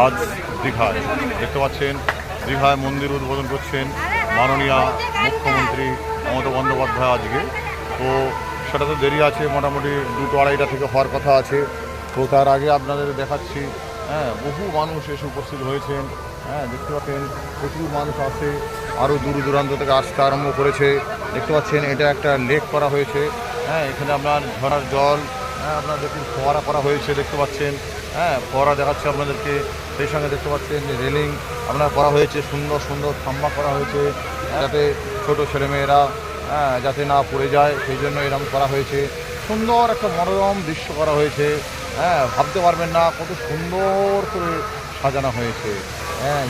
আজ দীঘায় দেখতে পাচ্ছেন, দীঘায় মন্দির উদ্বোধন করছেন মাননীয় মুখ্যমন্ত্রী মমতা বন্দ্যোপাধ্যায় আজকে। তো সেটা তো দেরি আছে, মোটামুটি 2-2:30 থেকে হওয়ার কথা আছে। তো তার আগে আপনাদের দেখাচ্ছি, বহু মানুষ এসে উপস্থিত হয়েছেন। দেখতে পাচ্ছেন প্রচুর মানুষ আসে, আরও দূর দূরান্ত থেকে আসতে আরম্ভ করেছে। দেখতে পাচ্ছেন এটা একটা লেক করা হয়েছে। এখানে আপনার ঝর্ণার জল, আপনার দেখুন ফোয়ারা করা হয়েছে, দেখতে পাচ্ছেন। ফোয়ারা দেখাচ্ছে আপনাদেরকে। সেই সঙ্গে দেখতে পাচ্ছেন যে রেলিং আপনার করা হয়েছে, সুন্দর সুন্দর খাম্বা করা হয়েছে, যাতে ছোটো ছেলেমেয়েরা যাতে না পড়ে যায়, সেই জন্য এরকম করা হয়েছে। সুন্দর একটা মনোরম দৃশ্য করা হয়েছে। ভাবতে পারবেন না কত সুন্দর করে সাজানো হয়েছে।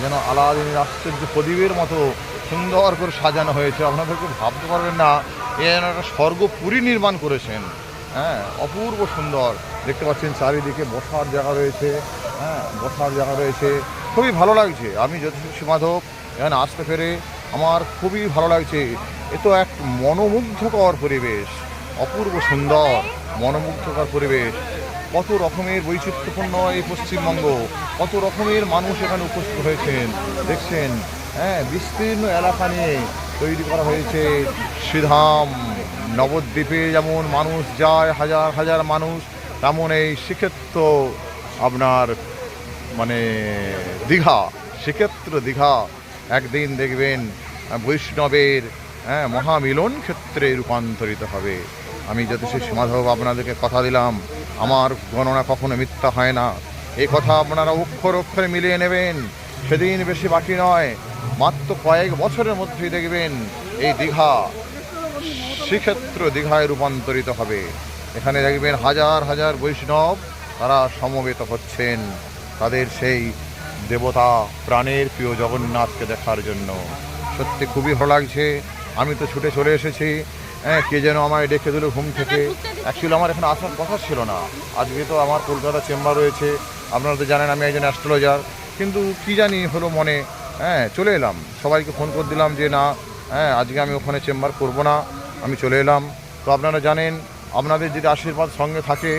যেন আলাদিনের আশ্চর্য প্রদীপের মতো সুন্দর করে সাজানো হয়েছে। আপনাদেরকে ভাবতে পারবেন না এ যেন একটা স্বর্গপুরী নির্মাণ করেছেন। অপূর্ব সুন্দর দেখতে পাচ্ছেন। চারিদিকে বসার জায়গা রয়েছে, বসার জায়গা রয়েছে, খুবই ভালো লাগছে। আমি জ্যোতিষী মাধব এখানে আসতে পেরে আমার খুবই ভালো লাগছে। এ তো এক মনোমুগ্ধকর পরিবেশ, অপূর্ব সুন্দর মনোমুগ্ধকর পরিবেশ। কত রকমের বৈচিত্র্যপূর্ণ এই পশ্চিমবঙ্গ, কত রকমের মানুষ এখানে উপস্থিত হয়েছেন দেখছেন। বিস্তীর্ণ এলাকা নিয়ে তৈরি করা হয়েছে শ্রীধাম। নবদ্বীপে যেমন মানুষ যায় হাজার হাজার মানুষ, তেমন এই শ্রীক্ষেত্র আপনার মানে দীঘা, শ্রীক্ষেত্র দীঘা একদিন দেখবেন বৈষ্ণবের মহামিলন ক্ষেত্রে রূপান্তরিত হবে। আমি জ্যোতিষী মাধব আপনাদেরকে কথা দিলাম, আমার গণনা কখনো মিথ্যা হয় না। এই কথা আপনারা অক্ষর অক্ষরে মিলিয়ে নেবেন। সেদিন বেশি বাকি নয়, মাত্র কয়েক বছরের মধ্যেই দেখবেন এই দীঘা শ্রীক্ষেত্র দীঘায় রূপান্তরিত হবে। এখানে দেখবেন হাজার হাজার বৈষ্ণব তারা সমবেত হচ্ছেন তাদের সেই দেবতা প্রাণের প্রিয় জগন্নাথকে দেখার জন্য। সত্যি খুবই ভালো লাগছে। আমি তো ছুটে চলে এসেছি। কে যেন আমায় ডেকে দিল ঘুম থেকে। অ্যাকচুয়ালি আমার এখানে আসার কথা ছিল না। আজকে তো আমার কলকাতা চেম্বার রয়েছে, আপনারা তো জানেন আমি একজন অ্যাস্ট্রোলজার, কিন্তু কি জানি হলো মনে, চলে এলাম। সবাইকে ফোন করে দিলাম যে না, আজকে আমি ওখানে চেম্বার করব না, আমি চলে এলাম। তো আপনারা জানেন, আপনাদের যদি আশীর্বাদ সঙ্গে থাকে,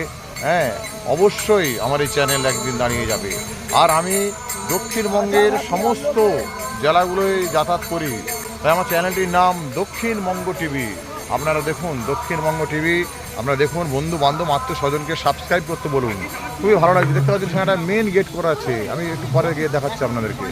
অবশ্যই আমার এই চ্যানেল একদিন দাঁড়িয়ে যাবে। আর আমি দক্ষিণবঙ্গের সমস্ত জেলাগুলোয় যাতায়াত করি, তাই আমার চ্যানেলটির নাম দক্ষিণবঙ্গ টিভি। আপনারা দেখুন দক্ষিণবঙ্গ টিভি, আপনারা দেখুন, বন্ধু বান্ধব আত্মীয় স্বজনকে সাবস্ক্রাইব করতে বলুন। খুবই ভালো লাগছে। দেখতে পাচ্ছি সেখানে একটা মেন গেট করা আছে, আমি একটু পরে গিয়ে দেখাচ্ছি আপনাদেরকে।